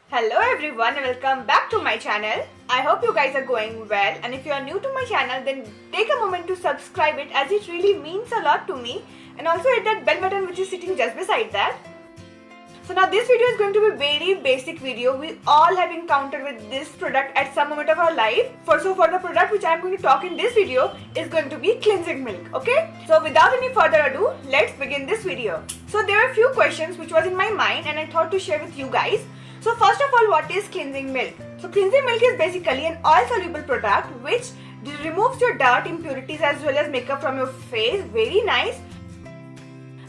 Hello everyone and welcome back to my channel. I hope you guys are going well, and if you are new to my channel then take a moment to subscribe it as it really means a lot to me, and also hit that bell button which is sitting just beside that. So now this video is going to be a very basic video. We all have encountered with this product at some moment of our life. For the product which I am going to talk in this video is going to be cleansing milk. Okay. So without any further ado, let's begin this video. So there are a few questions which was in my mind and I thought to share with you guys. So first of all, what is cleansing milk? So cleansing milk is basically an oil soluble product which removes your dirt, impurities as well as makeup from your face. Very nice.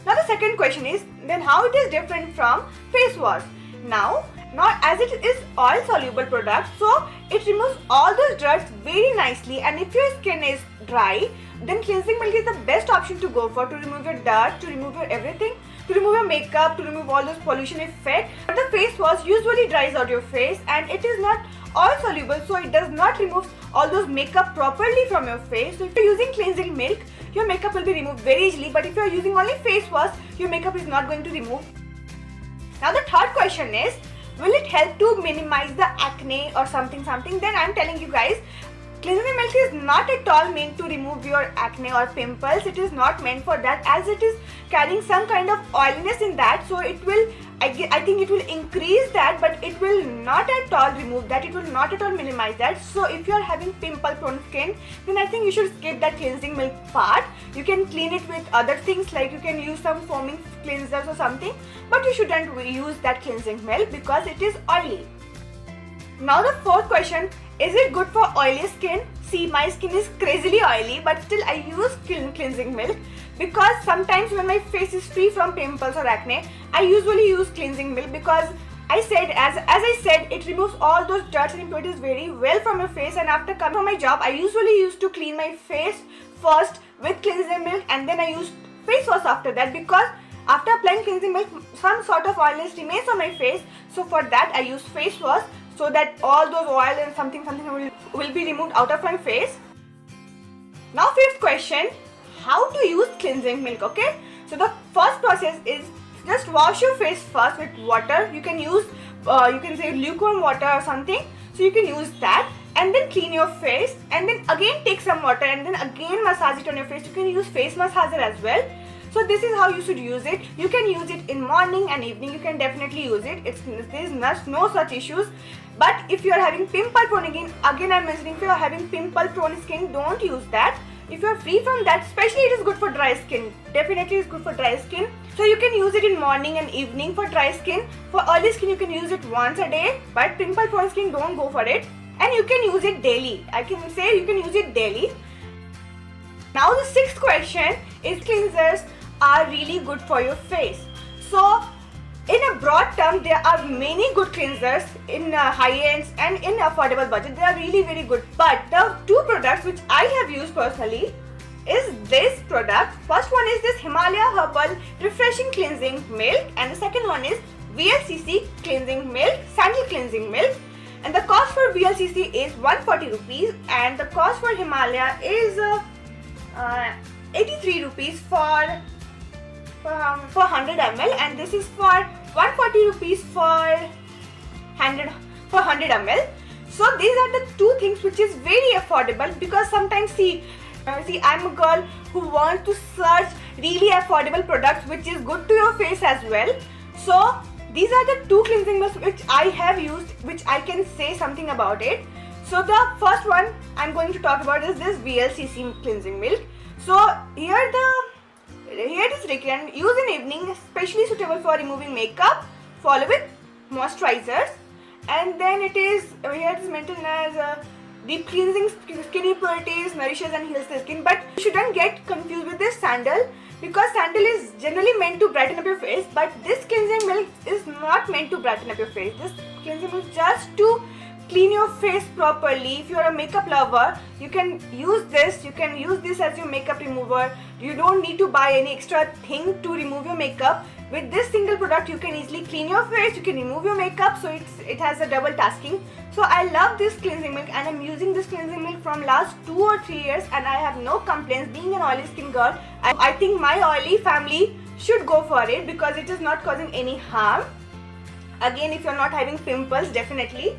Now the second question is then how it is different from face wash. Now as it is oil soluble product, so it removes all those dirt very nicely, and if your skin is dry, then cleansing milk is the best option to go for, to remove your dirt, to remove your everything, to remove your makeup, to remove all those pollution effect. But the face wash usually dries out your face and it is not oil soluble, so it does not remove all those makeup properly from your face. So if you're using cleansing milk, your makeup will be removed very easily, but if you're using only face wash, your makeup is not going to remove. Now the third question is, will it help to minimize the acne or something? Then I'm telling you guys, cleansing milk is not at all meant to remove your acne or pimples. It is not meant for that, as it is carrying some kind of oiliness in that, so it will, I think it will increase that, but it will not at all remove that, it will not at all minimize that. So if you are having pimple prone skin, then I think you should skip that cleansing milk part. You can clean it with other things, like you can use some foaming cleansers or something, but you shouldn't use that cleansing milk because it is oily. Now the fourth question, is it good for oily skin? See, my skin is crazily oily, but still I use cleansing milk because sometimes when my face is free from pimples or acne, I usually use cleansing milk because as I said, it removes all those dirt and impurities very well from your face. And after coming from my job, I usually used to clean my face first with cleansing milk and then I use face wash after that, because after applying cleansing milk, some sort of oiliness remains on my face. So for that I use face wash, so that all those oil and something will be removed out of my face. Now fifth question, how to use cleansing milk. Okay, so the first process is just wash your face first with water. You can use you can say lukewarm water or something, so you can use that, and then clean your face, and then again take some water and then again massage it on your face. You can use face massager as well. So this is how you should use it. You can use it in morning and evening. You can definitely use it. There's no such issues. But if you are having pimple prone skin, again I'm mentioning, if you are having pimple prone skin, don't use that. If you are free from that, especially it is good for dry skin. Definitely it's good for dry skin. So you can use it in morning and evening for dry skin. For oily skin you can use it once a day, but pimple prone skin, don't go for it. And you can use it daily. I can say you can use it daily. Now the sixth question is, cleansers are really good for your face. So in a broad term, there are many good cleansers in high ends and in affordable budget. They are really very good. But the two products which I have used personally is this product. First one is this Himalaya Herbal Refreshing Cleansing Milk, and the second one is Vlcc Cleansing Milk, Sandal Cleansing Milk. And the cost for Vlcc is 140 rupees and the cost for Himalaya is 83 rupees for 100 ml, and this is for 140 rupees for 100 ml. So these are the two things which is very affordable, because sometimes see I'm a girl who wants to search really affordable products which is good to your face as well. So these are the two cleansing milks which I have used, which I can say something about it. So the first one I'm going to talk about is this Vlcc cleansing milk. So here it is recommended, use in evening, especially suitable for removing makeup, follow with moisturizers, and then it is mentioned as deep cleansing skin impurities, nourishes and heals the skin. But you shouldn't get confused with this Sandal, because Sandal is generally meant to brighten up your face, but this cleansing milk is not meant to brighten up your face. This cleansing milk is just to clean your face properly. If you are a makeup lover, you can use this. You can use this as your makeup remover. You don't need to buy any extra thing to remove your makeup. With this single product, you can easily clean your face, you can remove your makeup, so it has a double tasking. So I love this cleansing milk, and I'm using this cleansing milk from last 2 or 3 years, and I have no complaints. Being an oily skin girl, I think my oily family should go for it because it is not causing any harm. Again, if you're not having pimples, definitely.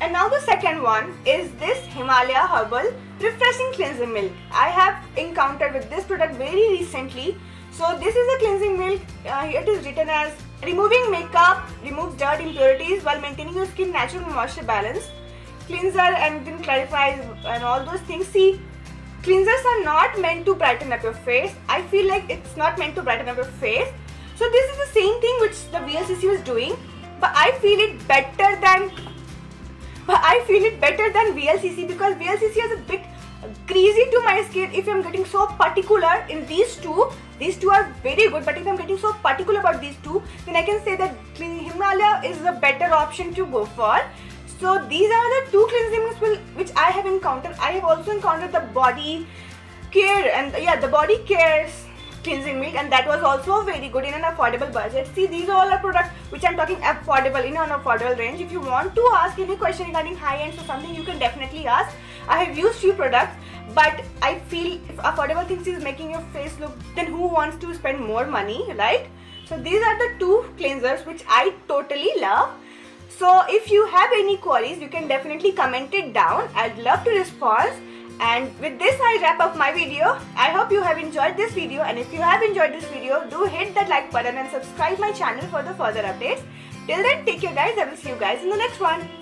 And now the second one is this Himalaya Herbal Refreshing Cleansing Milk. I have encountered with this product very recently. So this is a cleansing milk. It is written as removing makeup, removes dirt, impurities while maintaining your skin natural moisture balance. Cleanser and then clarifies and all those things. See, cleansers are not meant to brighten up your face. I feel like it's not meant to brighten up your face. So this is the same thing which the Vlcc was doing, but I feel it better than Vlcc because Vlcc is a bit greasy to my skin. If I'm getting so particular in these two are very good, but if I'm getting so particular about these two, then I can say that Himalaya is the better option to go for. So these are the two cleansing milks which I have encountered. I have also encountered the body care and the body cares cleansing milk, and that was also very good in an affordable budget. See, these all are products which I'm talking affordable, in an affordable range. If you want to ask any question regarding high end or something, you can definitely ask. I have used few products, but I feel if affordable things is making your face look, then who wants to spend more money, right? So these are the two cleansers which I totally love. So if you have any queries, you can definitely comment it down. I'd love to respond. And with this, I wrap up my video. I hope you have enjoyed this video, and if you have enjoyed this video, do hit that like button and subscribe my channel for the further updates. Till then, take care guys. I will see you guys in the next one.